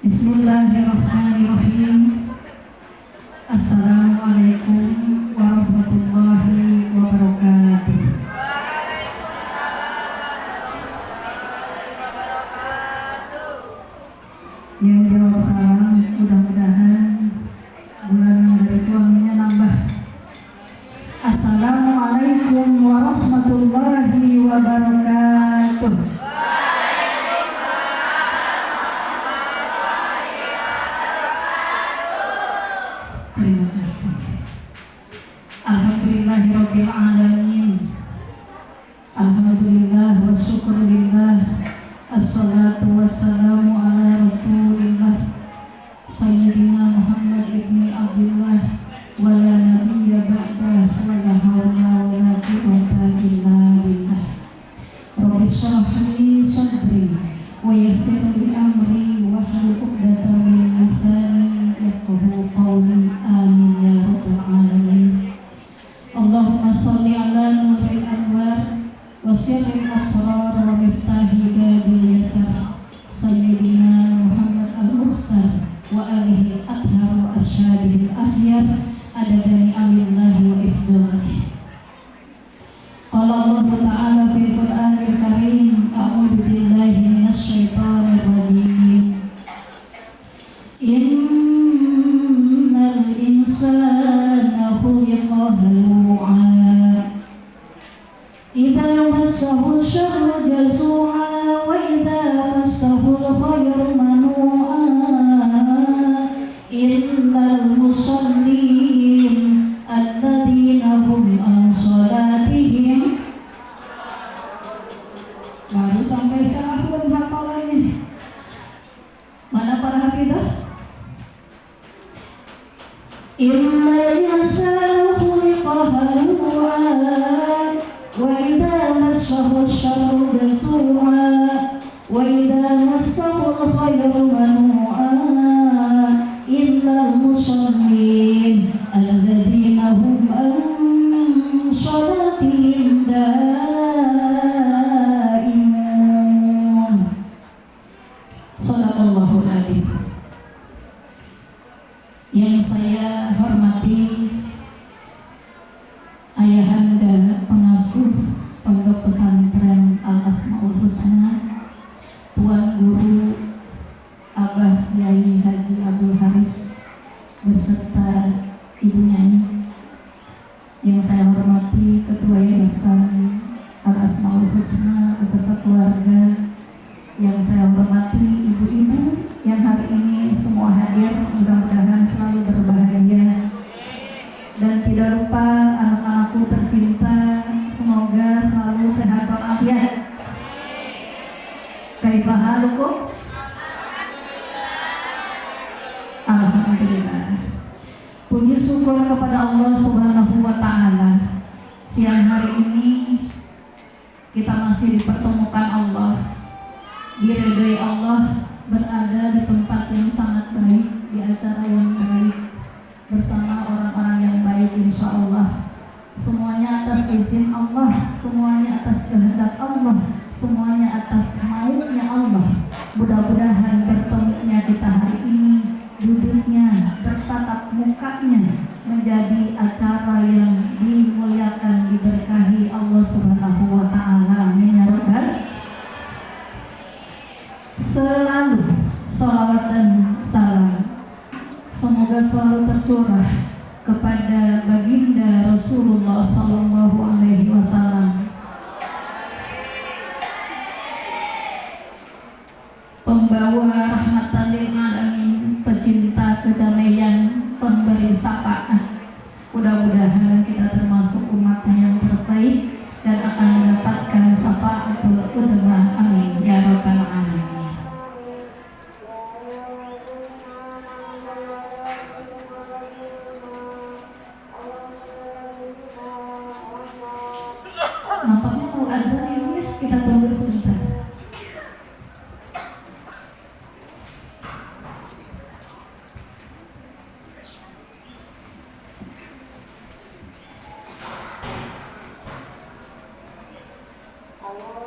Bismillahirrahmanirrahim. Assalamualaikum warahmatullahi wabarakatuh. Yang jawab salam, mudah-mudahan bulan dari suaminya nambah. Assalamualaikum warahmatullahi wabarakatuh. Terima kasih. Alhamdulillahirabbil alamin. Alhamdulillah wa syukurillah. Assalatu wassalamu ala Rasulillah Sayyidina Muhammad ibni Abdullah wa la nabiyya ba'dah wa la hawla wa la quwwata illa billah. Rabbi shrah li sadri wa yassir li amri wahlul 'uqdatam min lisani yafqahu qawli. Amin ya rabbal alamin. Allahumma shalli ala nuril anwar wa sirril asrar wa miftahi babil yasar Sayyidina Muhammad al-Mukhtar wa alihi athhar wa ashabihi al-akhyar adadani alillahi wa ifdalihi. Qala Allah Ta'ala fil Qur'anil Karim, a'udzu billahi minasy syaithanir rajim. Innal insana khuliqa halu'a idza massahu syarru jazu'a wa idza massahu al-khairu manu'a illal musallin alladzina hum an shalatihim. Baru sampai sekarang belum hafalannya. Mana para hafidah? Innal insana khuliqa halu'a wa idza massahu syarru jazu'a wa idza massahu al-khairu manu'a illal musallin alladzina hum an shalatihim daimun. Shadaqallahul adzim. Yang saya hormati Ayahanda pengasuh Pondok Pesantren Al-Asmaul Husna, Tuan Guru Abah Yai Haji Abdul Haris beserta Ibu Nyai. Yang saya hormati Ketua Yayasan Al-Asmaul Husna beserta keluarga. Yang saya hormati ibu-ibu yang hari ini semua hadir, mudah-mudahan selalu berbahagia. Dan tidak lupa anak-anakku tercinta, semoga selalu sehat walafiat. Kaifa halukum? Alhamdulillah. Puji syukur kepada Allah Subhanahu wa Ta'ala. Siang hari ini kita masih dipertemukan Allah, diridhoi Allah, berada di tempat yang sangat baik, di acara yang baik, bersama orang-orang yang baik insya Allah. Semuanya atas izin Allah, semuanya atas kehendak Allah, semuanya atas maunya Allah. Mudah-mudahan bertemunya kita hari ini, duduknya, bertatap mukanya, menjadi acara yang dimuliakan, diberkahi Allah Subhanahu wa Ta'ala. Amin ya rabbal. Selalu sholawat dan salam semoga selalu tercurah kepada baginda Rasulullah Sallallahu Alaihi Wasallam, pembawa rahmatan lil alamin, pecinta kedamaian, pemberi syafaat. Mudah-mudahan kita termasuk umatnya yang terbaik dan akan mendapatkan syafaatul udzma. Amin ya rabbal alamin. Nampaknya mau azan ini ya, kita tunggu sebentar. Allah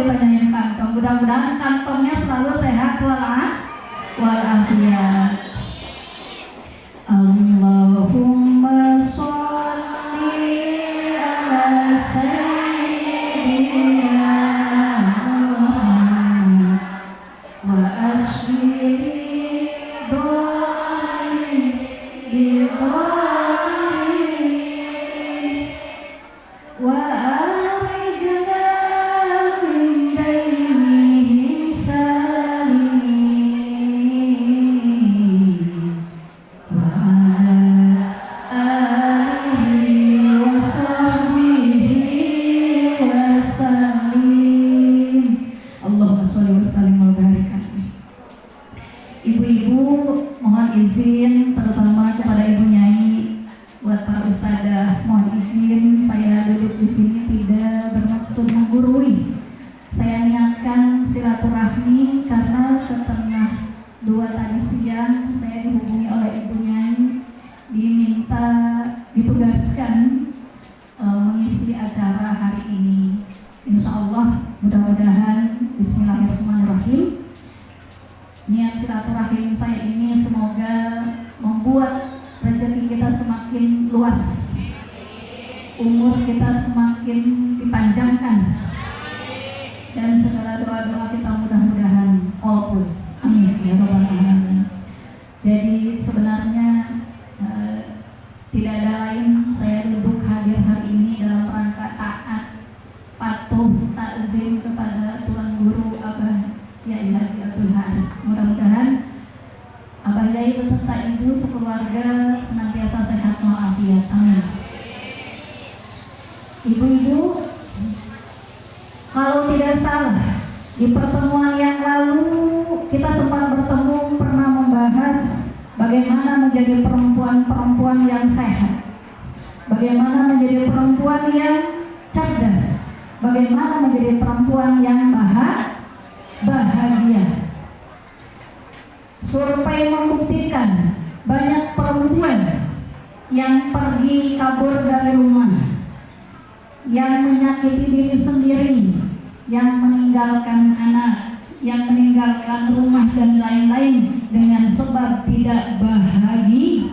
ditanyain kantong. Mudah-mudahan kantongnya selalu sehat walafiat. Allahumma sholli ala sayyidina Muhammad wa asyrili dhani bi wa arijna min bainihim salimin wa ala alihi wa sahbihi wa sallim. Allahumma sholli wa sallim wa barik alaihi. Ibu-ibu, mohon izin terutama kepada Ibu Nyai, buat para ustadzah, mohon izin saya duduk di sini tidak bermaksud menggurui. Saya niatkan silaturahmi karena setengah 2 tadi siang saya dihubungi oleh Ibu Nyai, diminta ditugaskan mengisi acara hari ini. Insya Allah, mudah-mudahan bismillahirrahmanirrahim. Niat silaturahim saya ini semoga membuat rezeki kita semakin luas, umur kita semakin dipanjangkan, dan segala doa-doa kita mudah-mudahan kabul. Amin ya rabbal alamin. Jadi sebenarnya tidak ada lain saya duduk hadir hari ini dalam rangka taat, patuh, takzim kepada Tuan Guru Abah Yai Haji Abdul Haris. Mudah-mudahan Abah Yai beserta ibu sekeluarga senantiasa sehat walafiat. Amin. Ibu-ibu, kalau tidak salah di pertemuan yang lalu kita sempat bertemu pernah membahas bagaimana menjadi perempuan-perempuan yang sehat, bagaimana menjadi perempuan yang cerdas, bagaimana menjadi perempuan yang bahagia. Survei membuktikan banyak perempuan yang pergi kabur dari rumah, yang menyakiti diri sendiri, yang meninggalkan anak, yang meninggalkan rumah dan lain-lain dengan sebab tidak bahagia.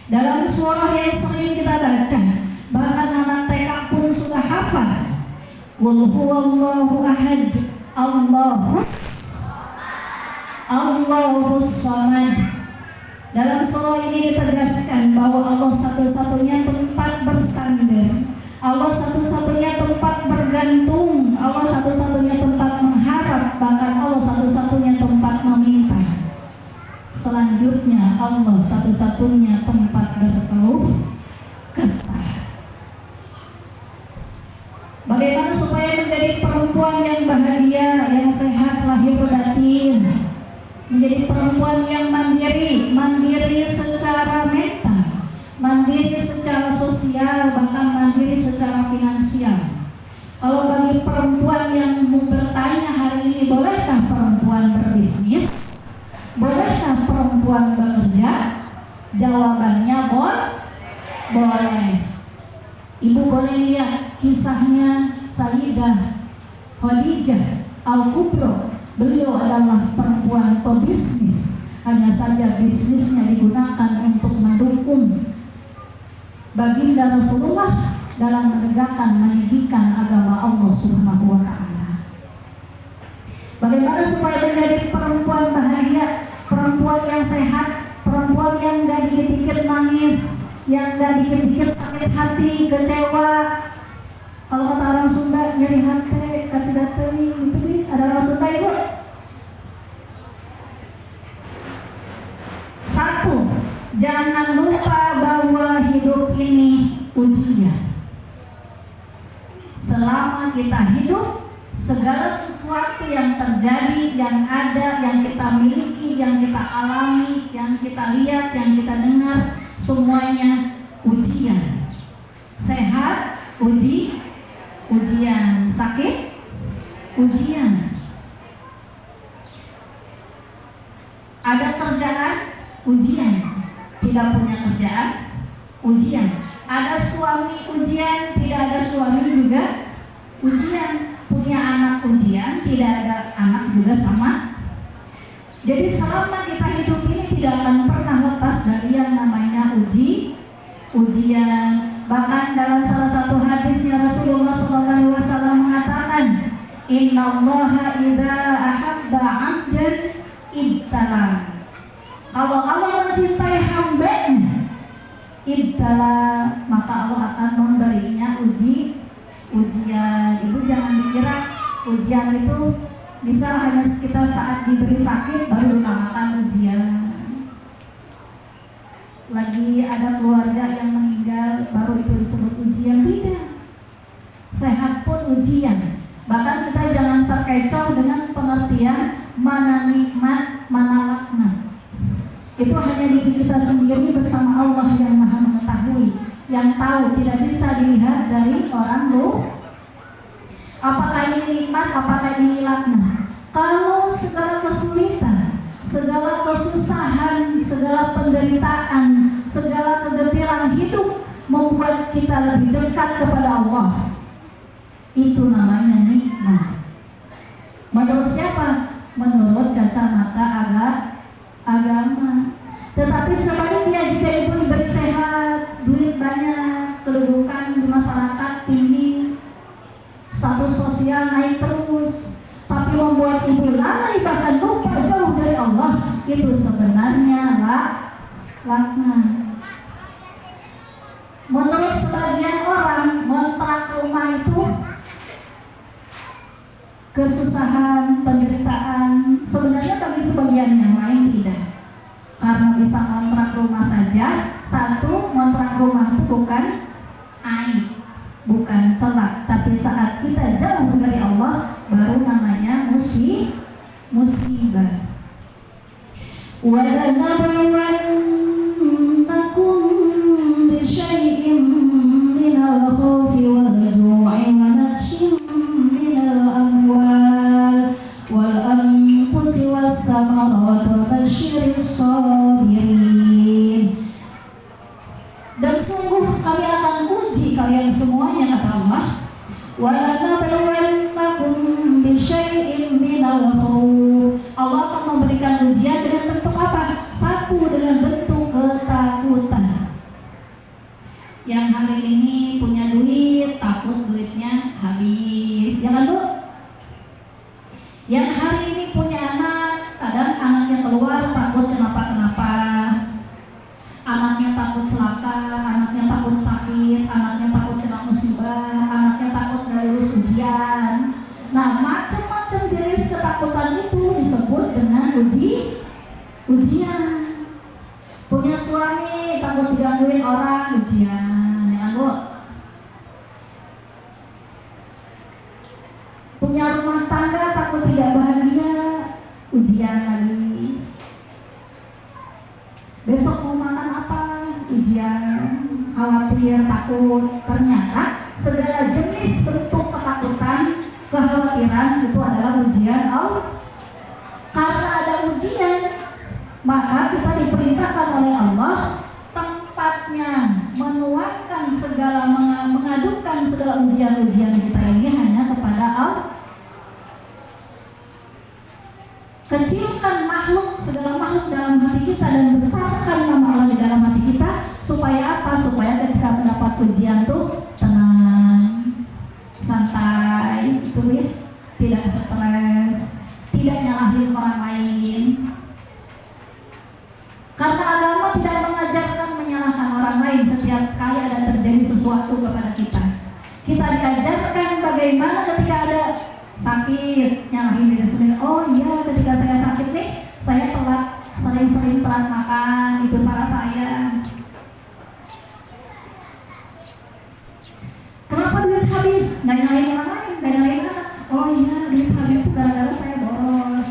Dalam surah yang sering kita baca, bahkan anak TK pun sudah hafal. Qul huwallahu ahad, Allahus samad. Dalam surah ini ditegaskan bahwa Allah satu-satunya tempat bersandar, Allah satu-satunya tempat bergantung, Allah satu-satunya tempat mengharap, bahkan Allah satu-satunya tempat meminta. Selanjutnya Allah satu-satunya tempat berkeluh kesah. Bagaimana supaya menjadi perempuan yang bahagia, yang sehat lahir batin, menjadi perempuan yang mandiri secara mental, mandiri secara sosial, bahkan mandiri secara finansial. Kalau bagi perempuan yang bertanya hari ini, bolehkah perempuan berbisnis? Bolehkah perempuan bekerja? Jawabannya boleh. Ibu boleh lihat kisahnya Sayyidah Khadijah Al-Kubra. Beliau adalah perempuan pebisnis, hanya saja bisnisnya digunakan untuk mendukung baginda Rasulullah dalam menegakkan, meninggikan agama Allah Subhanahu wa Ta'ala. Bagaimana supaya menjadi perempuan bahagia, perempuan yang sehat, perempuan yang gak dikit-dikit nangis, yang gak dikit-dikit sakit hati, kecewa. Kalau kata orang Sunda, nyeri hati, kacidateri, gitu nih. Ada orang Sunda ibu? Satu, jangan lupa bahwa hidup ini ujian. Selama kita hidup, segala sesuatu yang terjadi, yang ada, yang kita miliki, yang kita alami, yang kita lihat, yang kita dengar, semuanya ujian. Sehat, ujian. Sakit, ujian. Ada kerjaan, ujian. Tidak punya kerjaan, ujian. Ada suami, ujian. Tidak ada suami juga ujian. Punya anak ujian, tidak ada anak juga sama. Jadi selama kita hidup ini tidak akan pernah lepas dari yang namanya ujian. Bahkan dalam salah satu hadisnya Rasulullah SAW mengatakan, Innallaha idza ahabba 'abdan ibtala. Kalau Allah mencintai hambanya, ibtala, maka Allah akan memberinya ujian. Ibu jangan dikira ujian itu bisa hanya kita saat diberi sakit baru dinamakan ujian. Lagi ada keluarga yang meninggal baru itu disebut ujian, tidak. Sehat pun ujian. Bahkan kita jangan terkecoh dengan pengertian mana nikmat, mana laknat. Itu hanya diri kita sendiri bersama Allah yang Maha mengetahui, yang tahu, tidak bisa dilihat dari orang lain. Apakah ini nikmat, apakah ini laknat? Kalau segala kesulitan, segala kesusahan, segala penderitaan, segala kegetiran hidup membuat kita lebih dekat kepada Allah, itu namanya nikmat. Menurut siapa? Menurut kacamata agama. Tetapi sebaliknya, jika ibu diberi sehat, duit banyak, kedudukan di masyarakat tinggi, status sosial naik terus, tapi membuat ibu lalai bahkan lupa jauh dari Allah, itu sebenarnya laknat. Menurut sebagian orang, kontrak rumah itu kesusahan, penderitaan. Sebenarnya bagi sebagian yang lain tidak, karena bisa kontrak rumah saja. Satu, kontrak rumah itu bukan aib, bukan celak, tapi saat kita jauh dari Allah baru namanya musibah. وَلَنَبْلُوَنَّكُمْ بِشَيْءٍ مِّنَ الْخَوْفِ وَالْجُوعِ وَنَقْصٍ مِّنَ الْأَمْوَالِ وَالْأَنفُسِ وَالثَّمَرَاتِ وَبَشِّرِ الصَّابِرِينَ. Dan sungguh kami akan uji kalian semuanya, kata Allah. وَلَنَبْلُوَنَّكُمْ بِشَيْءٍ مِّنَ الْخَوْفِ. Allah akan memberikan ujian dengan bentuk apa? Satu, dengan bentuk ketakutan. Yang hari ini punya duit, takut duitnya habis, ya kan Bu? Yang hari ini punya anak, kadang anaknya keluar takut kenapa-kenapa. Anaknya takut celaka, anaknya takut sakit, anaknya takut kena musibah, anaknya takut gak lulus ujian. Nah, macam-macam jenis ketakutan itu disebut dengan ujian. Punya suami takut digangguin orang, ujian, ya Bu. Punya rumah tangga takut tidak bahagia, ujian lagi. Besok mau makan apa? Ujian. Khawatir, takut. Ternyata segala jenis bentuk ketakutan, kekhawatiran itu adalah ujian Allah. Karena ada ujian, maka kita diperintahkan oleh Allah tempatnya menuangkan segala, mengadukan segala ujian-ujian kita ini hanya kepada Allah. Kecilkan segala makhluk dalam hati kita dan besarkan nama Allah di dalam hati kita. Supaya apa? Supaya ketika mendapat ujian tuh tenang, santai, itu ya, tidak stres, tidak nyalahin orang lain. Karena agama tidak mengajarkan menyalahkan orang lain setiap kali ada terjadi sesuatu kepada kita. Kita diajarkan bagaimana ketika ada sakit, nyalahin diri sendiri. Oh iya, ketika saya sakit nih, saya sering-sering telat makan, itu salah saya. Kenapa duit habis? Nggak nyalahin orang lain, nggak nyalahin anak. Oh iya, duit habis itu gara-gara saya boros.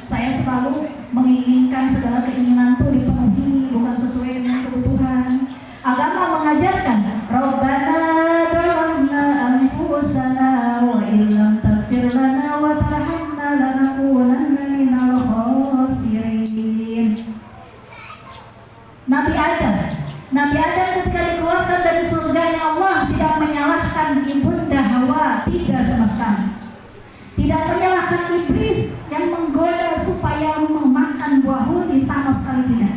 Saya selalu menginginkan segala keinginan itu dipenuhi, bukan sesuai dengan kebutuhan. Agama mengajarkan, Rabbana zalamna anfusana wa illam taghfir lana wa tarhamna lanakunanna minal khasirin. Nabi Adam ketika dikeluarkan dari surganya Allah tidak menyalahkan ibunda Hawa tidak sama sekali. Tidak menyalahkan iblis yang menggoda supaya memakan buah huri, sama sekali tidak.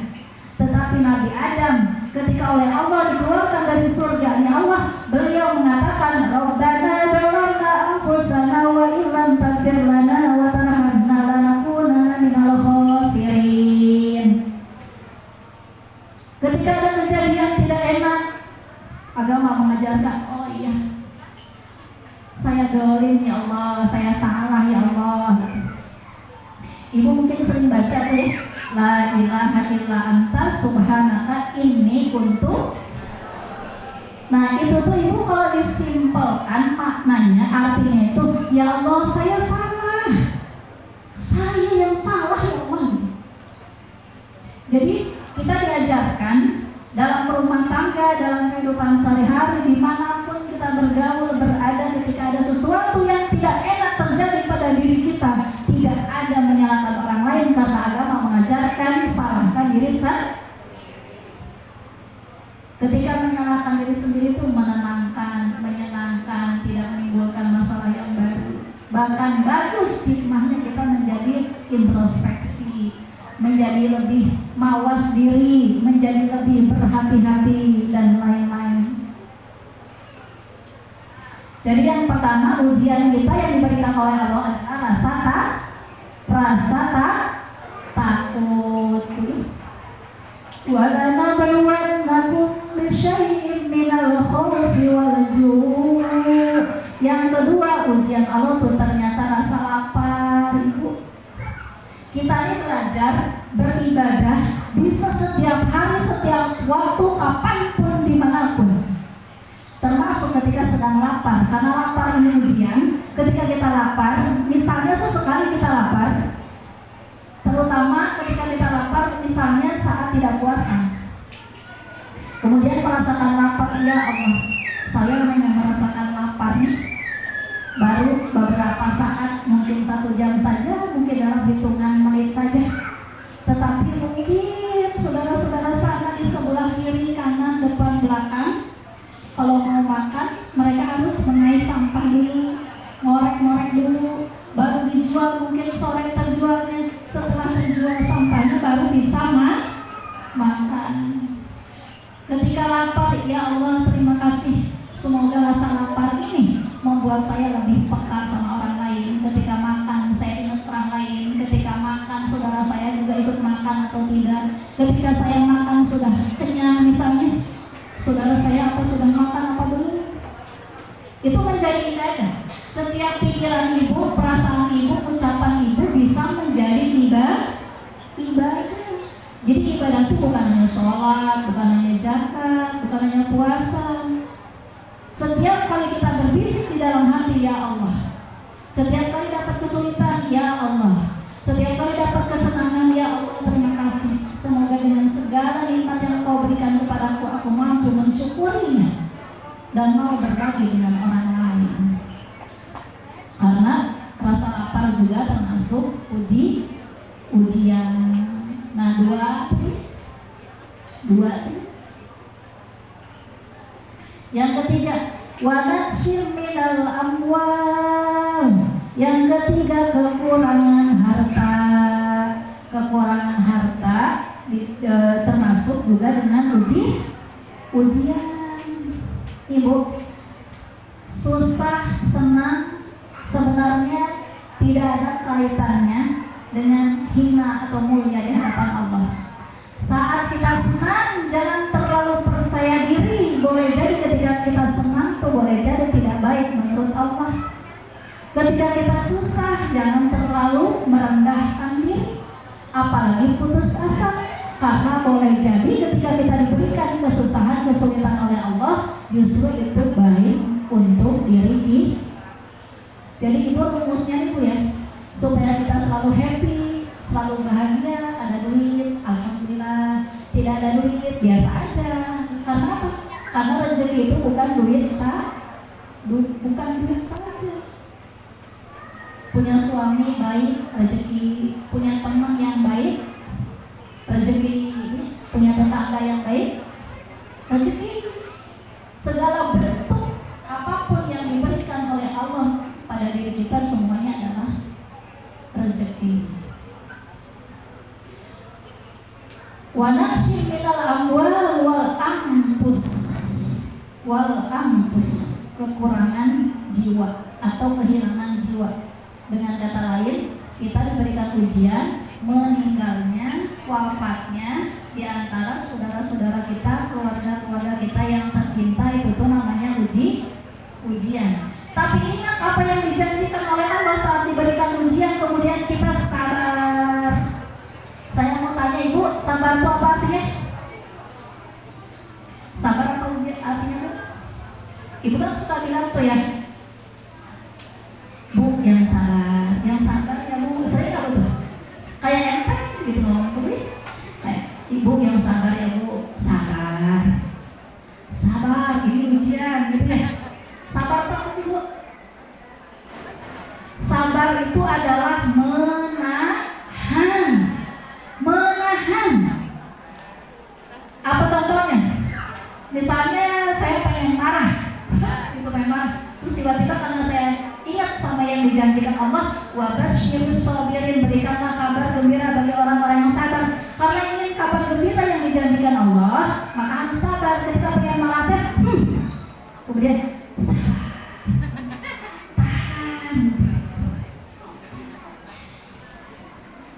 Tetapi Nabi Adam ketika oleh Allah dikeluarkan dari surga Allah, beliau mengatakan Rabbana zalamna anfusana wa illam taghfir lana wa tarhamna lanakunanna minal khasirin. Ketika ada kejadian tidak enak, agama mengajarkan, oh iya, saya dolim ya Allah, saya salah ya Allah. Ibu mungkin sering baca tuh ya, la ilaha illa anta subhanaka inni kuntu. Nah itu tuh ibu kalau disimpelkan maknanya, artinya itu, ya Allah saya salah, saya yang salah ya Allah. Jadi kita diajarkan dalam rumah tangga, dalam kehidupan sehari-hari, dimanapun kita bergaul, berada, ketika ada sesuatu yang tidak enak terjadi pada diri kita, tidak ada menyalahkan orang lain, karena agama mengajarkan salahkan diri sendiri. Ketika menyalahkan diri sendiri itu menenangkan, menyenangkan, tidak menimbulkan masalah yang baru. Bahkan bagus hikmahnya kita menjadi introspeksi, menjadi lebih mawas diri, menjadi lebih berhati-hati dan lain-lain. Jadi yang pertama, ujian kita yang diberikan oleh Allah adalah rasa takut. Wala nabluwannakum bisyai'in minal khawfi wal ju'. Yang kedua, ujian Allah itu ternyata rasa lapar, Ibu. Kita ini belajar beribadah bisa setiap hari, setiap waktu, kapanpun, dimanapun. Termasuk ketika sedang lapar, karena lapar ini ujian. Ketika kita lapar, misalnya sesekali kita lapar, terutama ketika kita lapar, misalnya saat tidak puasa, kemudian merasakan lapar, ya Allah, saya memang merasakan lapar nih, baru beberapa saat, mungkin 1 jam saja, mungkin dalam hitungan menit saja. Tetapi mungkin saudara-saudara sana di sebelah kiri, kanan, depan, belakang, kalau mau makan, mereka harus mengais sampah dulu, ngorek-ngorek dulu, baru dijual, mungkin sore terjualnya. Setelah terjual sampahnya baru bisa makan. Ketika lapar, ya Allah terima kasih, semoga rasa lapar ini membuat saya lebih peka sama orang lain. Ketika makan saya ingat orang lain, ketika makan saudara saya juga ikut makan atau tidak. Ketika saya makan sudah kenyang misalnya, saudara saya apa sudah makan apa belum? Itu menjadi ibadah. Setiap pikiran ibu, perasaan ibu, ucapan ibu bisa menjadi ibadah. Jadi ibadah itu bukan hanya sholat, bukan hanya zakat, bukan hanya puasa. Setiap kali kita berbisik di dalam hati, ya Allah. Setiap kali dapat kesulitan, ya Allah. Setiap kali dapat kesenangan, ya Allah, terima kasih. Semoga dengan segala nikmat yang Kau berikan kepadaku, aku mampu mensyukurinya dan mau berbagi dengan orang lain. Karena rasa lapar juga termasuk ujian. Nah, dua. Yang ketiga, wanatsir minal amwal. Yang ketiga, kekurangan harta. Kekurangan harta termasuk juga dengan ujian. Ibu, susah, senang sebenarnya tidak ada kaitannya dengan hina atau mulia di hadapan Allah. Saat kita senang, jangan terlalu percaya diri. Boleh jadi ketika kita senang itu boleh jadi tidak baik menurut Allah. Ketika kita susah, jangan terlalu merendahkan diri, apalagi putus asa. Karena boleh jadi ketika kita diberikan kesusahan, kesulitan oleh Allah, justru itu baik untuk diri kita. Jadi itu rumusnya itu ya, supaya kita selalu happy, selalu bahagia. Ada duit, alhamdulillah. Tidak ada duit, biasa aja. Karena apa? Karena rezeki itu bukan duit saja. Punya suami baik, rezeki. Punya teman yang baik, rezeki. Punya tetangga yang baik, rezeki. Segala bentuk apapun yang diberikan oleh Allah Wa naqsin minal amwal wal anfus, kekurangan jiwa atau kehilangan jiwa. Dengan kata lain, kita diberikan ujian, meninggalnya, wafatnya di antara saudara-saudara kita, keluarga-keluarga kita yang tercinta, itu tuh namanya ujian. Tapi ingat apa yang dijanjikan oleh Allah saat diberikan ujian, kemudian kita sabar. Saya mau tanya Ibu, sabar itu apa artinya? Sabar apa ujian artinya, Bu? Ibu kan suka bilang tuh ya, Bu, yang sabar ya Bu. Sering apa tuh? Kayak enteng gitu ngomong tuh, kayak Ibu yang sabar ya Bu. Sabar, ini ujian gitu ya. Sabar itu apa sih Bu? Sabar itu adalah menahan. Apa contohnya? Misalnya saya pengen marah, terus tiba-tiba karena saya ingat sama yang dijanjikan Allah, wa basyirus sabirin, berikanlah kabar gembira bagi orang-orang yang sabar. Karena ingin kabar gembira yang dijanjikan Allah, maka harus sabar. Ketika pengen marah, kemudian sabar, tahan.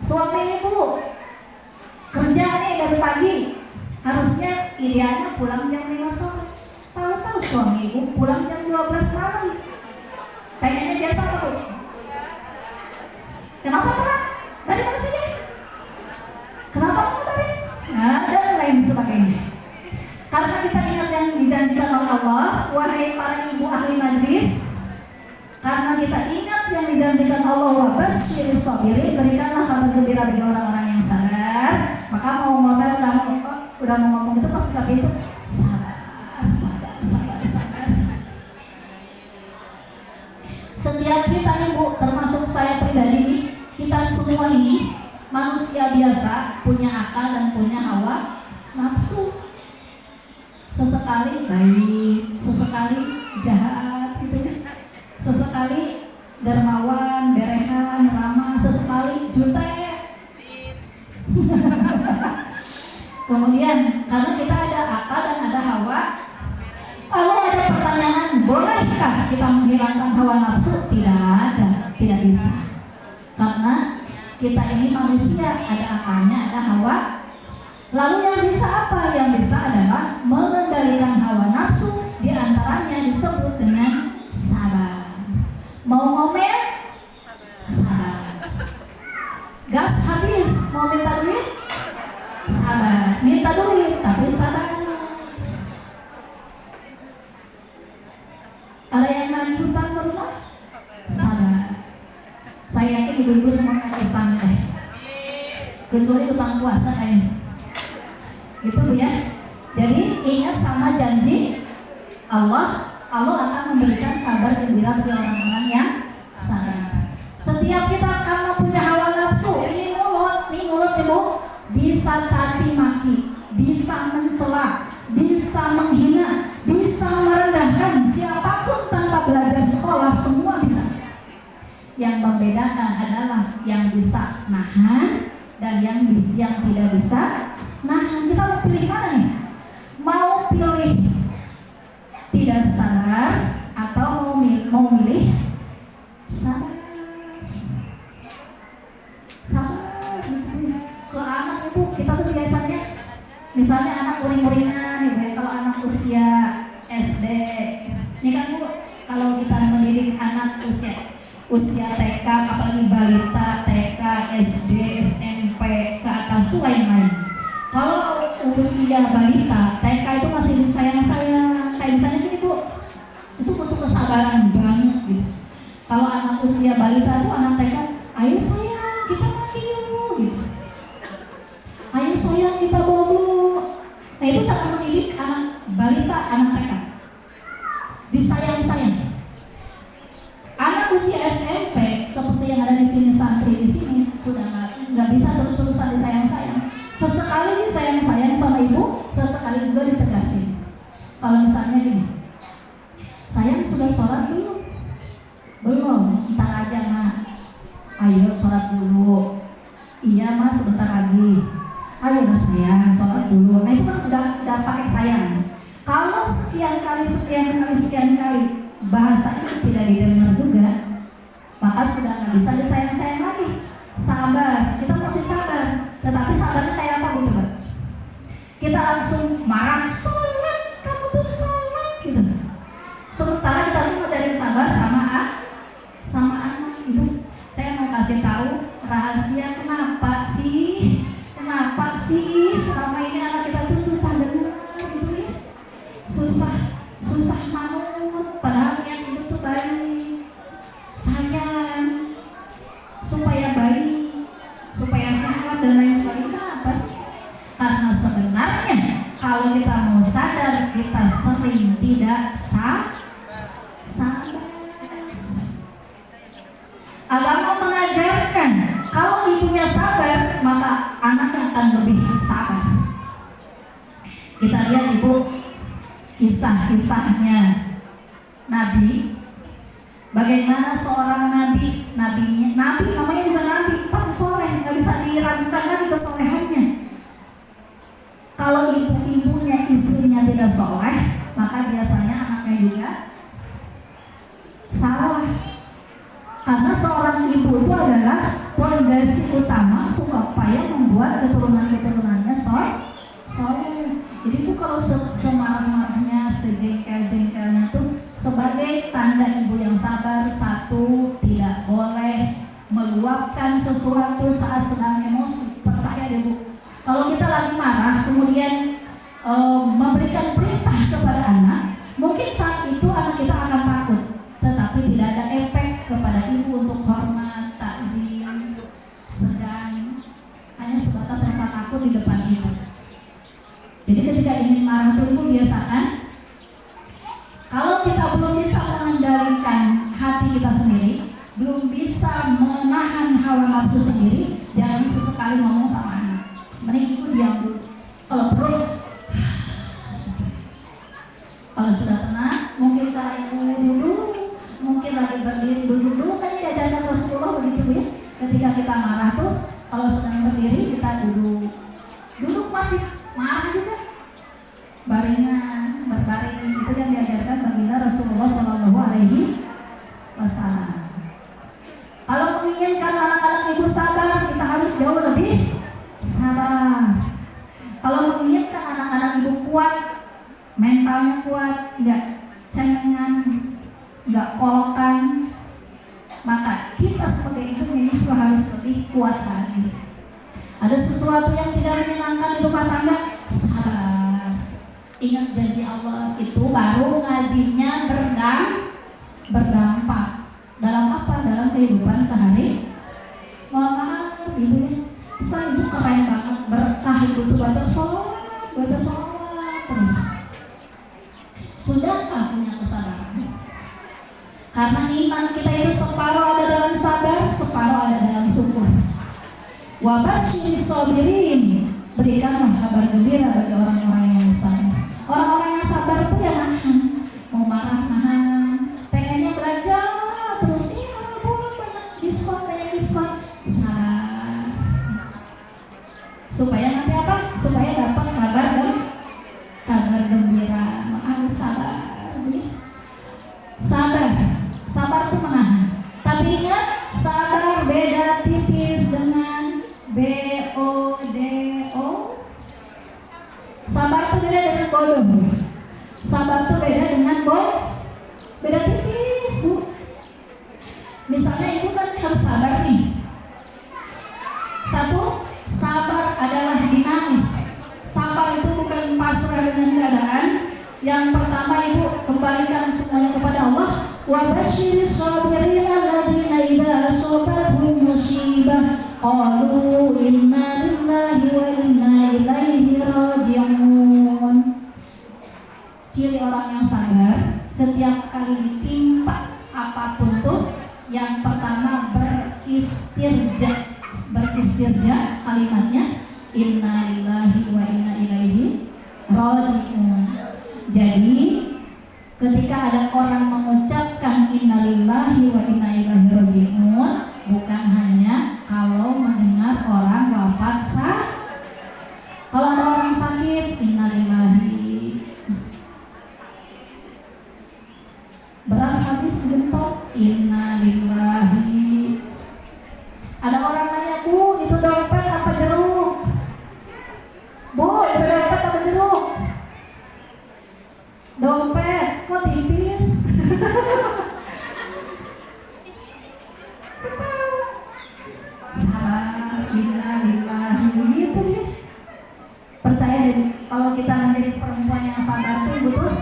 Suami ibu kerja nih dari pagi, harusnya idealnya pulang jam 5 sore. Tahu-tahu suami ibu pulang jam 12 malam. Pengennya biasa apa Bu? Kenapa Pak? Dari mana saja? Kenapa kamu tadi? Nah, dan lain sebagainya. Karena kita ingat yang dijanjikan oleh Allah, wahai para ibu ahli majlis, karena kita ingat yang dijanjikan Allah, wa basyirus sabirin, berikanlah kabar gembira bagi orang-orang yang sabar. Maka mau ngomel udah mau ngomong itu pasti tapi itu sabar. Setiap kita ibu, termasuk saya pribadi, kita semua ini manusia biasa, punya akal dan punya hawa nafsu. Sesekali baik, sesekali jahat gitu ya. Sesekali dermawan, berehan, ramah, sesekali jutek. Kemudian karena kita ada akal dan ada hawa, kalau ada pertanyaan, bolehkah kita menghilangkan hawa nafsu? Tidak ada, tidak bisa. Karena kita ini manusia, ada akalnya, ada hawa. Lalu yang bisa apa? Yang bisa adalah mengendalikan hawa nafsu, di antaranya disebut dengan sabar. Mau ngomel? Sabar. Gas habis, mau minta duit? Sabar. Minta duit, tapi sabar. Ada yang lagi hutang ke rumah? Sabar. Saya yakin ibu-ibu semua ada hutang deh. Kecuali hutang puasa kayaknya. Gitu Bu ya. Jadi ingat sama janji Allah akan memberikan kabar gembira bagi orang-orang yang sabar. Setiap kita karena punya hawa nafsu, ini mulut ibu bisa caci maki, bisa mencela, bisa menghina, bisa merendahkan siapapun tanpa belajar sekolah, semua bisa. Yang membedakan adalah yang bisa nahan dan yang tidak bisa nahan. Kita mau pilih mana nih? Mau pilih tidak sabar atau mau milih sabar? Ke anak itu kita tuh biasanya, misalnya anak uring-uringan gitu ya, kalau anak usia SD, ini kan Bu, kalau kita mendidik anak usia TK, apalagi balita, TK, SD, SMP, ke atas tuh lain-lain. Kalau usia balita, TK itu masih disayang-sayang, kayak misalnya gini Bu, itu butuh kesabaran banget gitu. Kalau anak usia balita itu anak TK, ayo sayang kita mandi yuk gitu. Ayo sayang kita bobo. Nah itu cara mendidik anak balita, anak TK. Disayang-sayang. Anak usia SMP seperti yang ada di sini, santri di sini, sudah nggak bisa terus-terusan disayang-sayang. Sesekali disayang-sayang sama ibu, sesekali juga ditegasin. Kalau misalnya gini, sayang sudah sholat belum? Belum, ntar aja Ma. Ayo sholat dulu. Iya Ma, sebentar lagi. ayo sayang sholat dulu. Nah itu kan udah pakai sayang. Kalau sekian kali bahasa itu tidak didengar juga, maka sudah nggak bisa disayang-sayang lagi. Sabar, kita mesti sabar. Tetapi sabarnya kayak apa Bu coba? Kita langsung marah, sholat, kamu tuh sholat gitu. Sementara kita tuh ngajarin sabar sama anak ibu. Saya mau kasih tahu rahasia kenapa sih selama ini anak kita tuh susah dengar gitu ya, susah manut, padahal yang itu tuh baik, sayang, supaya baik, supaya sehat dan lain sebagainya. Apa sih? Karena sebenarnya kalau kita mau sadar, kita sering tidak sabar. Agama mengajarkan kalau ibunya sabar, maka anaknya akan lebih sabar. Kita lihat ibu kisah-kisahnya Nabi. Bagaimana seorang nabi namanya juga nabi, pasti soleh, nggak bisa diragukan lagi kesolehannya. Kalau istrinya tidak soleh, maka biasanya anaknya juga salah. Karena seorang ibu itu adalah pondasi utama supaya membuat keturunannya soleh. Jadi itu kalau semarah-marahnya, sejengkel-jengkelnya tuh sebagai tanda ibu yang sabar. Satu, tidak boleh meluapkan sesuatu saat sedang emosi. Percaya deh Bu, kalau kita lagi marah kemudian memberikan perintah kepada anak, mungkin saat itu anak kita akan takut, tetapi tidak ada efek kepada ibu untuk hormat, takzim, sedang, hanya sebatas rasa takut di depan ibu. Jadi ketika ingin marah itu ibu biasakan, kalau kita belum bisa mengendalikan hati kita sendiri, belum bisa menahan hawa nafsu sendiri, jangan sesekali ngomong sama anak. Mending ibu diam dulu. Kalau perlu, kalau sudah tenang, mungkin cara ibu dulu, mungkin lagi berdiri dulu kan diajarkan Rasulullah begitu ya. Ketika kita marah tuh, kalau sedang berdiri kita duduk masih marah juga, baringan, berbaring, itu yang diajarkan baginda Rasulullah SAW. Kalau menginginkan anak-anak ibu sabar, kita harus jauh lebih sabar. Kalau menginginkan anak-anak ibu kuat, mentalnya kuat, nggak cengengan, nggak kolokan, maka kita sebagai ibu ini harus lebih kuat lagi. Ada sesuatu yang tidak menyenangkan di rumah tangga, sabar. Ingat janji Allah, itu baru ngajinya berdampak. Dalam apa? Dalam kehidupan sehari. Mohon maaf ibu ya, itu kan ibu keren banget, berkah ibu tuh baca sholat terus. Sudahkah punya kesabaran? Karena iman kita itu separuh ada dalam sabar, separuh ada dalam syukur. Wabasyiris sabirin, berikanlah kabar gembira bagi orang-orang yang sabar. Orang-orang yang sabar itu ya nahan, mau marah nahan, pengennya belajar terus, boleh banyak diskon, sabar. Supaya nanti apa? Supaya dapat kabar gembira, maka harus sabar. Sabar itu menahan. Tapi ingat, sabar beda tipis dengan BODO. Sabar itu beda dengan bodoh. Sabar itu beda dengan beda tipis Bu. Misalnya ibu kan harus sabar nih. Satu, sabar adalah dinamis. Sabar itu bukan pasrah dengan keadaan. Yang pertama ibu kembalikan semuanya kepada Allah. Wa basyiris sabirin alladzina idza asabathum musibah qalu inna lillahi wa inna ilaihi raji'un. Ciri orang yang sabar, setiap kali ditimpa apapun tuh, yang pertama beristirja kalimatnya inna lillahi wa inna ilaihi raji'un. Jadi ketika ada orang mengucapkan innalillahi wa inna ilaihi raji'un, bukan hanya kalau mendengar orang wafat mentok. Innalillahi. Ada orang nanya, Bu, itu dompet apa jeruk? Bu, itu dompet apa jeruk? Dompet, kok tipis? Sabar, innalillahi. Gitu ya. Percaya deh, kalau kita menjadi perempuan yang sabar tuh betul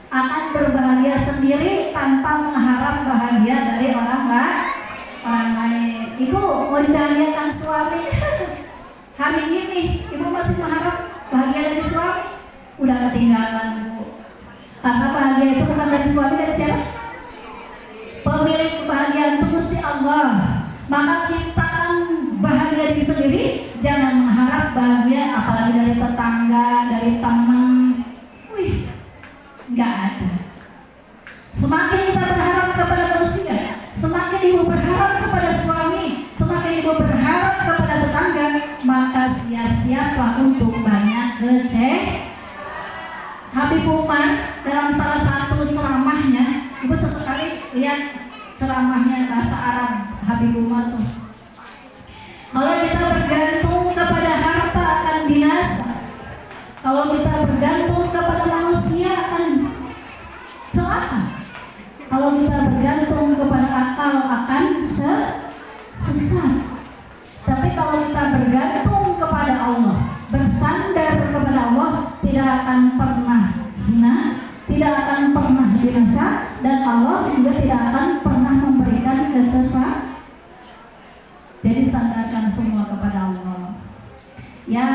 akan berbahagia sendiri tanpa mengharap bahagia dari orang lain. Ibu mau dibahagiakan suami hari ini, ibu masih mengharap bahagia dari suami, udah ketinggalan Bu. Karena bahagia itu bukan dari suami, dari siapa? Pemilik kebahagiaan itu mesti Allah. Maka ciptakan bahagia diri sendiri, jangan mengharap bahagia apalagi dari tetangga, dari teman. Wih, nggak ada. Semakin kita berharap kepada manusia, semakin ibu berharap kepada suami, semakin ibu berharap kepada tetangga, maka siap-siaplah untuk banyak kecewa. Habib Umar dalam salah satu ceramahnya, ibu sesekali lihat ceramahnya bahasa Arab Habib Umar tuh. Kalau kita bergantung kepada harta akan binasa. Kalau kita bergantung kepada manusia akan celaka. Kalau kita bergantung kepada akal akan sesat. Tapi kalau kita bergantung kepada Allah, bersandar kepada Allah, tidak akan pernah hina, tidak akan pernah binasa, dan Allah juga tidak akan pernah memberikan kesesatan. Jadi sandarkan semua kepada Allah. Ya,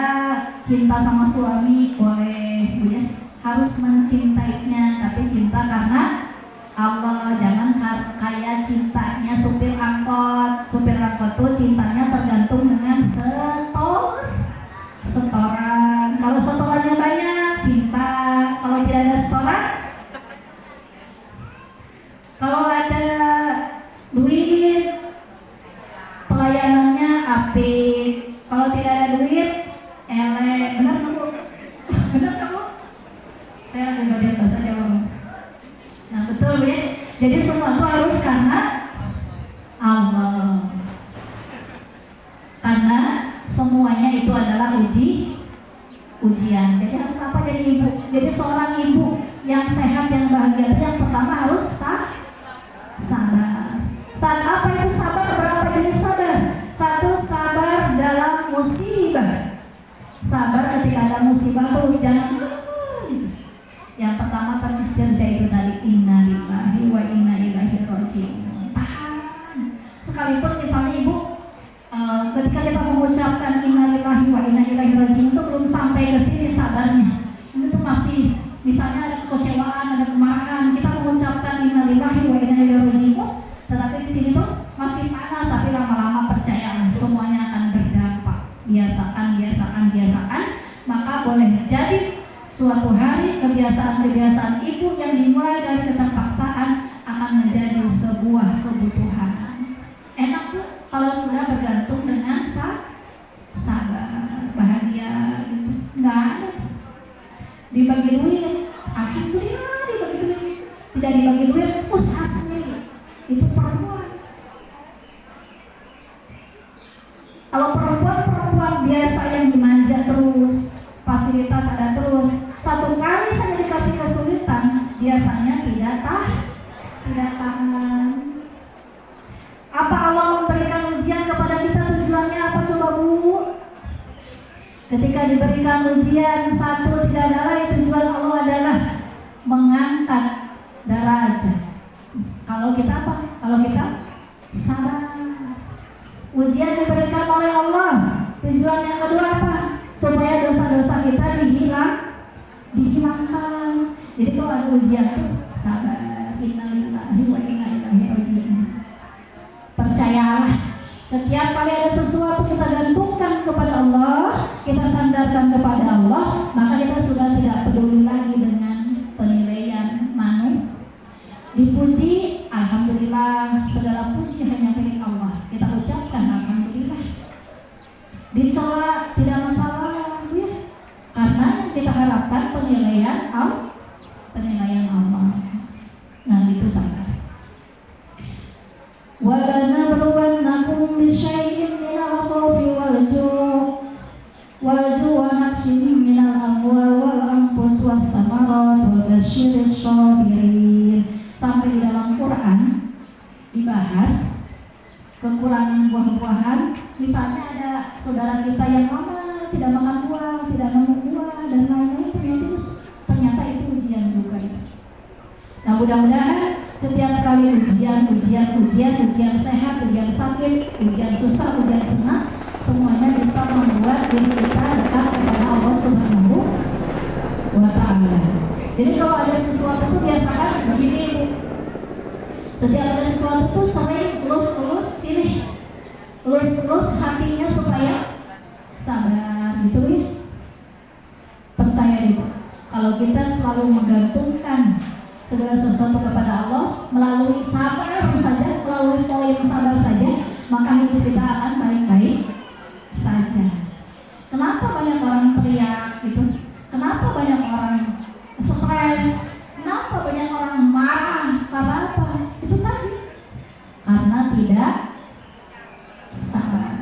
cinta sama suami boleh Bu ya, harus mencintainya, tapi cinta karena Allah, jangan kayak cintanya supir angkot. Supir angkot tuh cintanya tergantung dengan setoran. Kalau setorannya banyak, cinta. Kalau tidak ada setoran, kalau ada duit, pelayanannya apik. Kalau tidak ada duit, elek. Benar kamu? Benar kamu? Saya lagi bagian bahasa Jawa. Nah betul ya. Jadi semua itu harus karena Allah. Karena semuanya itu adalah ujian. Jadi harus apa jadi ibu? Jadi seorang ibu yang sehat, yang bahagia, yang pertama harus sabar. Saat apa itu sabar? Berapa jenis sabar? Satu, sabar dalam musibah. Sabar ketika ada musibah tuh jangan gitu. Yang pertama beristirja itu tadi, innalillahi wa inna ilaihi raji'un. Tahan. Sekalipun misalnya ibu ketika kita mengucapkan innalillahi wa inna ilaihi raji'un itu belum sampai ke sini sabarnya. Itu masih misalnya ada kekecewaan, ada kemarahan, kita mengucapkan innalillahi wa inna ilaihi raji'un, tetapi di sini tuh masih panas, tapi lama-lama percayalah semuanya akan berdampak. Biasakan, maka boleh jadi suatu hari kebiasaan ibu yang dimulai dari keterpaksaan akan menjadi sebuah kebutuhan. Enak Bu kalau sudah bergantung dengan sabar, bahagia gitu. Nggak ada tuh. Dibagi duit, alhamdulillah dibagi duit. Tidak dibagi duit, usaha sendiri. Itu perempuan. Kalau perempuan biasa yang dimanja terus, fasilitas ada terus, satu kali saja dikasih kesulitan, biasanya tidak tahan. Apa Allah memberikan ujian kepada kita, tujuannya apa coba Bu? Ketika diberikan ujian, satu, tidak ada lain tujuan Allah adalah mengangkat derajat. Kalau kita apa? Kalau kita sabar. Ujian diberikan oleh Allah. Tujuan yang kedua apa? Supaya dosa-dosa kita dihilangkan. Jadi kalau ada ujian itu sabar. Innalillahi wa inna ilaihi raji'un. Percayalah, setiap kali ada sesuatu kita gantungkan kepada Allah, kita sandarkan kepada Allah, maka kita sudah tidak peduli lagi dengan penilaian manusia. Dipuji, alhamdulillah, segala puji hanya milik Allah. Kita ucapkan alhamdulillah. Dicela tidak masalah ya, karena kita harapkan penilaian Allah. Nah itu sabar. وَلَنَبْلُوَنَّكُمْ بِشَيْءٍ مِنَ الْخَوْفِ وَالْجُوعِ وَنَقْصٍ مِنَ الْأَمْوَالِ وَالْأَنْفُسِ وَالثَّمَرَاتِ وَبَشِّرِ الصَّابِرِينَ. Sampai di dalam Quran dibahas kekurangan buah-buahan. Misalnya ada saudara kita yang lama tidak makan buah, tidak minum buah dan lain-lain, ternyata itu ujian juga itu. Nah, mudah-mudahan setiap kali ujian sehat, ujian sakit, ujian susah, ujian senang, semuanya bisa membuat diri kita dekat kepada Allah Subhanahu wa Ta'ala. Jadi kalau ada sesuatu itu biasakan begini, setiap ada sesuatu itu sering elus sini, elus hatinya supaya sabar gitu ya. Percaya itu. Kalau kita selalu menggantungkan segala sesuatu kepada Allah melalui sabar saja, melalui poin sabar saja, maka hidup kita akan baik-baik saja. Kenapa banyak orang teriak gitu? Kenapa banyak orang stres? Kenapa banyak orang marah? Karena apa? Itu tadi, karena tidak sabar.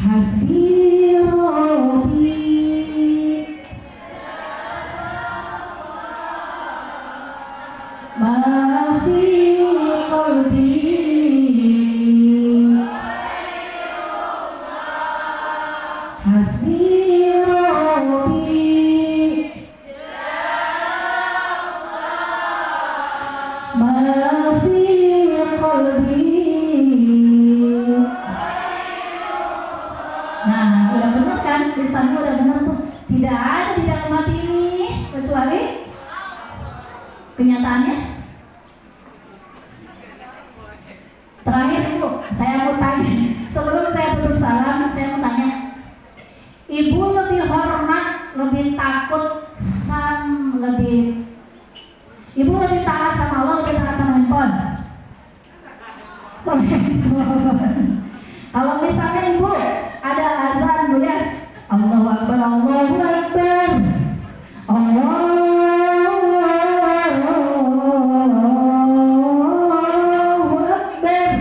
Hasbi Rabbi ma fi qalbi hasbi Rabbi ma fi qalbi. Nah, udah benar kan? Lisannya udah benar tuh. Tidak ada di dalam hati ini kecuali kenyataannya. Terakhir Ibu, saya mau tanya, sebelum saya tutup salam, saya mau tanya, Ibu lebih hormat, lebih takut Ibu lebih taat sama Allah, lebih taat sama handphone? Sama handphone. Kalau misalnya Ibu ada azan Bu ya, Allahu Akbar, Allahu Akbar, Allahu Akbar,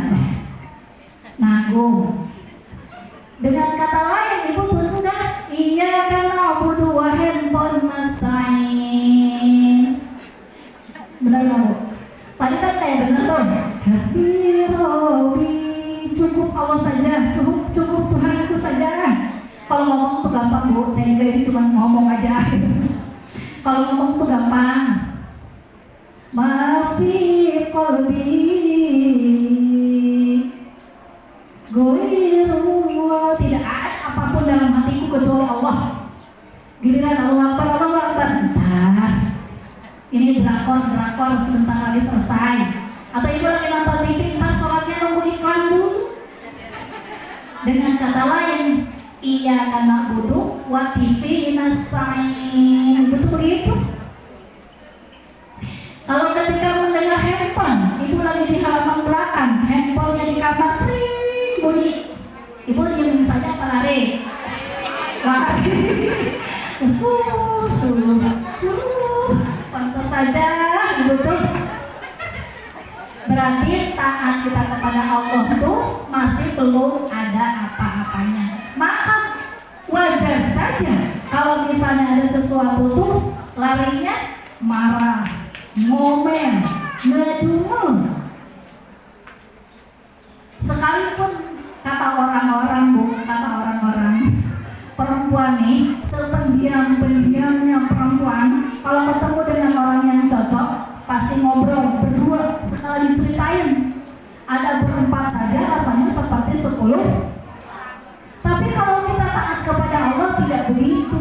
aja nanggung. Dengan kata lain Ibu tuh sudah iya kan na'budu wa handphone nasta'in. Benar nggak Bu? Tadi kan kayak benar tuh, hasbi Rabbi, cukup Allah saja, cukup Tuhanku saja. Kalau ngomong tuh gampang Bu, saya juga ini cuma ngomong aja. Kalau ngomong tuh gampang. Maafi qalbi goirullah, tidak ada apapun dalam hatiku kecuali Allah. Giliran Allah Akbar, bentar. Ini drakor sebentar lagi selesai. Atau Ibu lagi nonton TV, ntar sholatnya nunggu iklan dulu. Dengan kata lain, iya karena bodoh, wa TV nasta'in. Betul begitu. Kalau ketika mendengar handphone, Ibu lagi di halaman belakang, handphonenya di kamar, tring, bunyi. Ibu diam saja apa lari? Lari. Pantas saja Ibu tuh. Berarti taat kita kepada Allah tuh masih belum ada apa-apanya. Maka wajar saja kalau misalnya ada sesuatu tuh larinya marah, ngomel, ngedumel. Sekalipun kata orang-orang Bu, perempuan nih sependiam-pendiamnya perempuan, kalau ketemu dengan orang yang cocok pasti ngobrol berdua, sekali ceritain. Ada berempat saja rasanya seperti 10. Tapi kalau kita taat kepada Allah tidak begitu.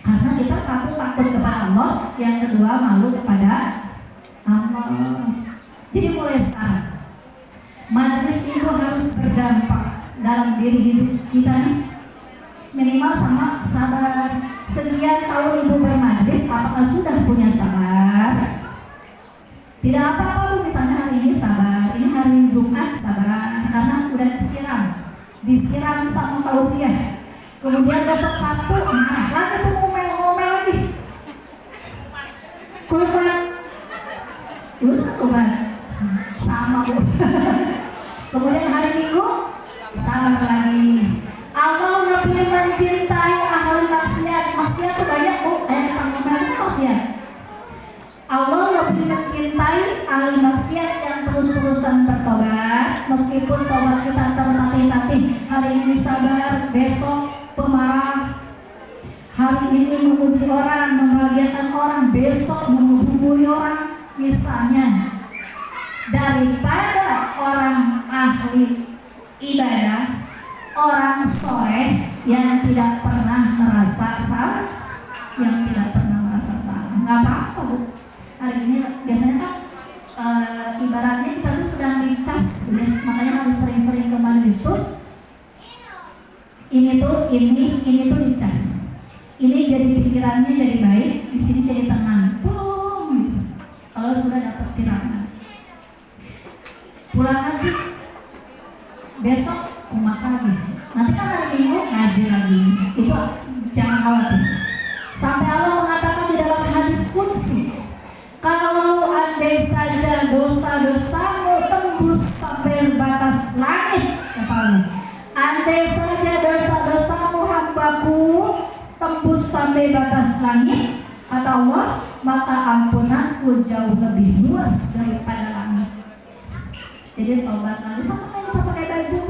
Karena kita satu takut kepada Allah, yang kedua malu kepada Allah. Jadi mulai sekarang majelis itu harus berdampak dalam diri hidup kita nih. Minimal sama sabar. Sekian tahun Ibu bermajelis, apakah sudah punya sabar? Tidak apa-apa Bu, misalnya hari ini sabar, ini hari Jumat sabar, karena udah disiram sama tausiah. Kemudian besok Sabtu, lagi tuh ngomel lagi. Kurban lusa Tuhan sama Bu. Kemudian hari Minggu sabar lagi. Allah lebih mencintai ahli maksiat. Maksiat itu banyak Bu, ayat yang berapa maksiat? Allah lebih mencintai ahli maksiat yang terus-terusan bertobat. Meskipun tobat kita tertatih-tatih, hari ini sabar, besok pemarah, hari ini memuji orang, membahagiakan orang, besok menghubungi orang, misalnya. Daripada orang ahli ibadah, orang soleh yang tidak pernah merasa salah, nggak apa-apa Bu. Hari ini biasanya kan ibaratnya kita tuh sedang dicas, ya. Makanya harus sering-sering ke majelis. Ini tuh dicas. Ini jadi pikirannya jadi baik, di sini jadi tenang. Boom, gitu. Kalau sudah dapat siraman. Pulang aja. Besok umat lagi. Nanti kan hari Minggu ngaji lagi. Itu jangan khawatir. Sampai Allah mengatakan di dalam hadis qudsi, kalau andai saja dosa-dosamu tembus sampai batas langit, kata Allah. Andai saja dosa-dosamu hambaku tembus sampai batas langit, kata Allah, maka ampunanku jauh lebih luas daripada langit. Jadi tobat lagi, sama kayak kita pakai baju.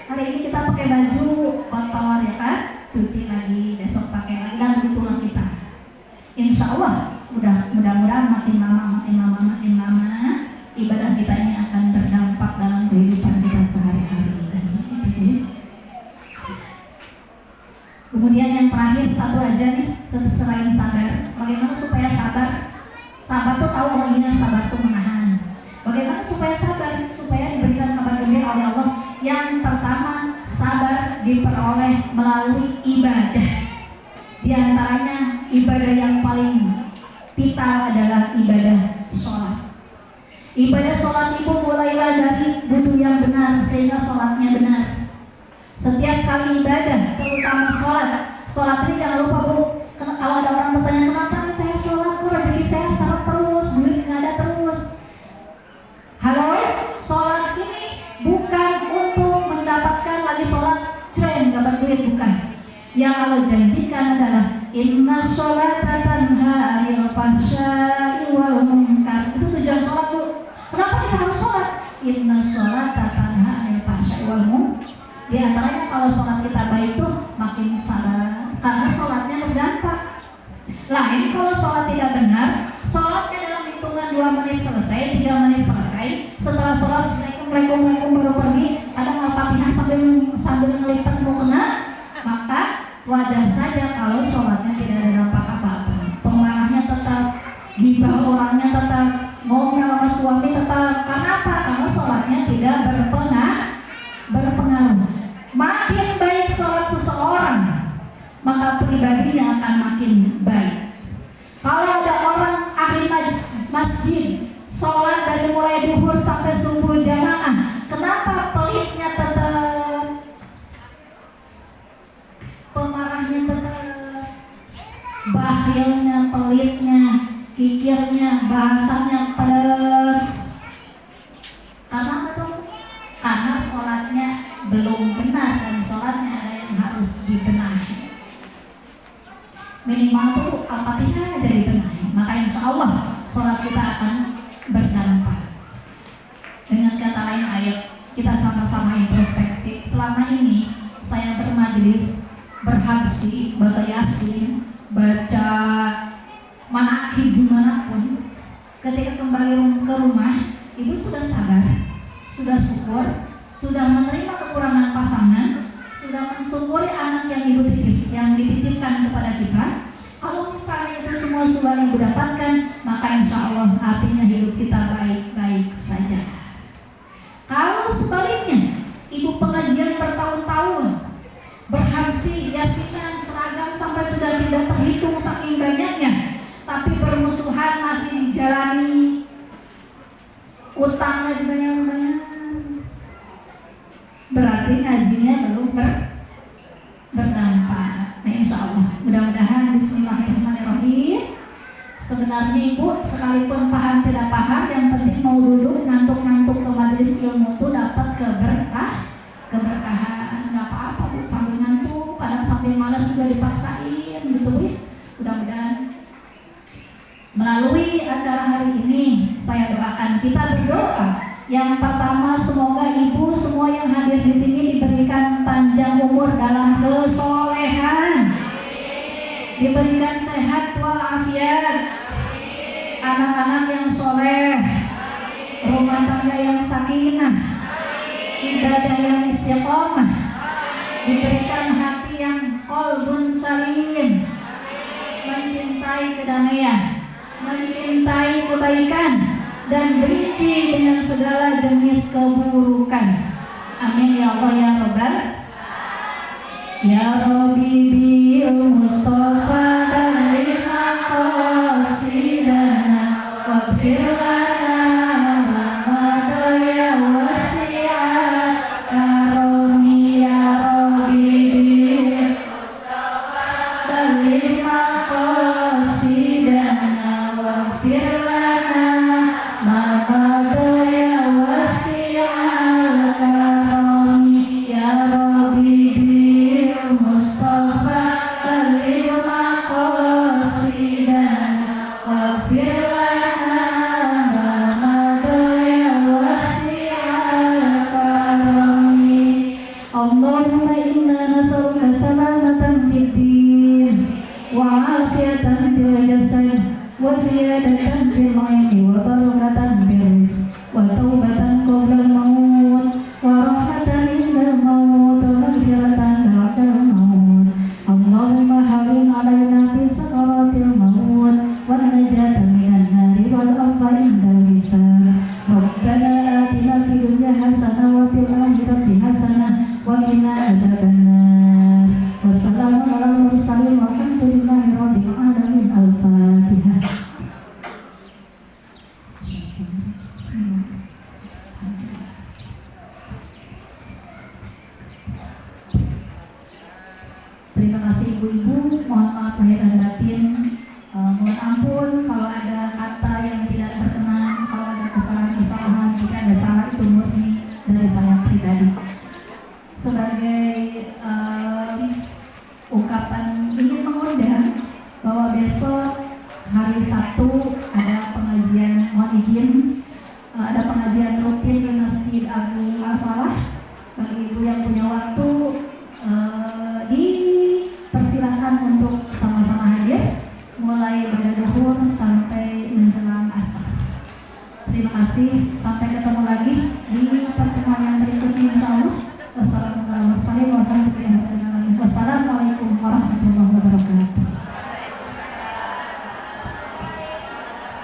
Hari ini kita pakai baju kotor ya kan, cuci lagi, besok pakai lagi, dan begitulah kita. Insya Allah, mudah-mudahan makin lama ibadah kita ini akan berdampak dalam kehidupan kita sehari-hari. Kemudian yang terakhir satu aja nih, selain sabar. Bagaimana supaya sabar? Sabar tuh tahu orangnya, sabar tuh menahan. Bagaimana supaya sabar? Supaya diberikan kabar gembira oleh Allah. Yang pertama, sabar diperoleh melalui ibadah. Di antaranya ibadah yang paling vital adalah ibadah sholat. Ibadah sholat itu mulailah dari wudu yang benar sehingga sholatnya benar. Setiap kali ibadah, terutama sholat ini jangan lupa Bu. Kalau ada orang bertanya kenapa saya sholat kok rezeki saya seret terus, duit nggak ada terus. Halo, sholat ini bukan untuk mendapatkan lagi sholat tren dapat duit, bukan. Yang Allah janjikan adalah inna sholata tanha 'anil fahsya'i wal munkar. Itu tujuan sholat Bu. Kenapa kita harus sholat? Inna sholata tanha 'anil fahsya'i wal munkar. Di antaranya kalau sholat kita baik tuh makin sabar, karena sholatnya berdampak. Lain kalau sholat tidak benar, sholatnya dalam hitungan 2 menit selesai, 3 menit selesai. Setelah sholat assalamualaikum baru pergi, kadang Al-Fatihah sambil ngelipat mau kena, maka wajar saja kalau sholatnya tidak ada dampak apa-apa. Pemarahnya tetap, gibah orangnya tetap, ngomel sama suami tetap. Karena apa? Karena sholatnya tidak berpengaruh. Makin baik sholat seseorang, maka pribadinya akan makin baik. Kalau ada orang ahli masjid, sholat dari mulai duhur sampai subuh jamaah, kenapa pelitnya tetap, pemarahnya tetap, bakhilnya, pelitnya, kikirnya, bahasanya pedas? Karena apa tuh? Karena sholatnya belum benar dan sholatnya ada yang harus dibenahi. Minimal tuh Al-Fatihah aja dibenahi, maka insya Allah sholat kita akan berdampak. Dengan kata lain, ayo kita sama-sama introspeksi. Selama ini saya bermajelis, berhabsi, baca yasin, baca manakib dimanapun. Ketika kembali ke rumah, ibu sudah sabar, sudah syukur, sudah menerima kekurangan pasangan, sudah mensyukuri anak yang ibu titip, yang dititipkan kepada kita. Kalau misalnya itu semua sudah ibu dapatkan, maka insya Allah artinya hidup kita baik-baik saja. Kalau sebaliknya, ibu pengajian bertahun-tahun, berhasil yasinan seragam sampai sudah tidak terhitung saking banyaknya, tapi permusuhan masih dijalani, utangnya juga yang banyak, berarti ngajinya belum berdampak. Nah insya Allah mudah-mudahan bismillahirrahmanirrahim. Sebenarnya Ibu sekalipun paham tidak paham, yang penting mau duduk ngantuk-ngantuk ke majelis ilmu itu dapat keberkahan. Nggak apa-apa Bu, sambil ngantuk, kadang sambil malas juga dipaksain gitu Bu. Mudah-mudahan melalui acara hari ini saya doakan, kita berdoa. Yang pertama, semoga Ibu semua yang hadir di sini diberikan panjang umur dalam kesolehan, diberikan sehat walafiat, anak-anak yang soleh, rumah tangga yang sakinah, ibadah yang istiqomah, diberikan hati yang qalbun salim, mencintai kedamaian, mencintai kebaikan, dan benci dengan segala jenis keburukan. Amin ya Allah ya Rabbal. Ya Rabbi bil Mustafa balligh maqasidana waghfir lana ma madha ya wasi'at karomi. Ya Rabbi bil Mustafa balligh maqasidana waghfir lana ma madha ya wasi'at karomi. Ya Rabbi Mustafa balligh maqasidana waghfir lana ma madha ya wasi'al karami. Allahumma inna nas'aluka salamatan fid din wa afiyatan fil jasad wa ziyadatan fil ilmi wa barakatan fil rizq wa taubatan qabla al-maut wa rahmatan inda al-maut wa maghfiratan ba'da al-maut. Allahumma hawwin 'alaina fi sakaratil maut wa najatan minan nari wal afwa indal hisab. Rabbana atina fid dunya hasanah wa fil akhirati hasanah wa qina adzabannar. Wassalamu ala mursalin walhamdulillahi rabbil alamin. Al-Fatihah. Terima kasih ibu-ibu, mohon maaf lahir dan batin, mohon ampun kalau ada kata yang tidak berkenan, kalau ada kesalahan-kesalahan, jika ada salah itu murni dari saya pribadi. Sebagai ungkapan ingin mengundang bahwa besok hari Sabtu ada pengajian, mohon izin, ada pengajian rutin di Masjid Agung Al-Falah. Bagi ibu yang punya waktu, dipersilakan untuk sama-sama hadir mulai pada duhur sampai menjelang asar. Terima kasih, sampai ketemu.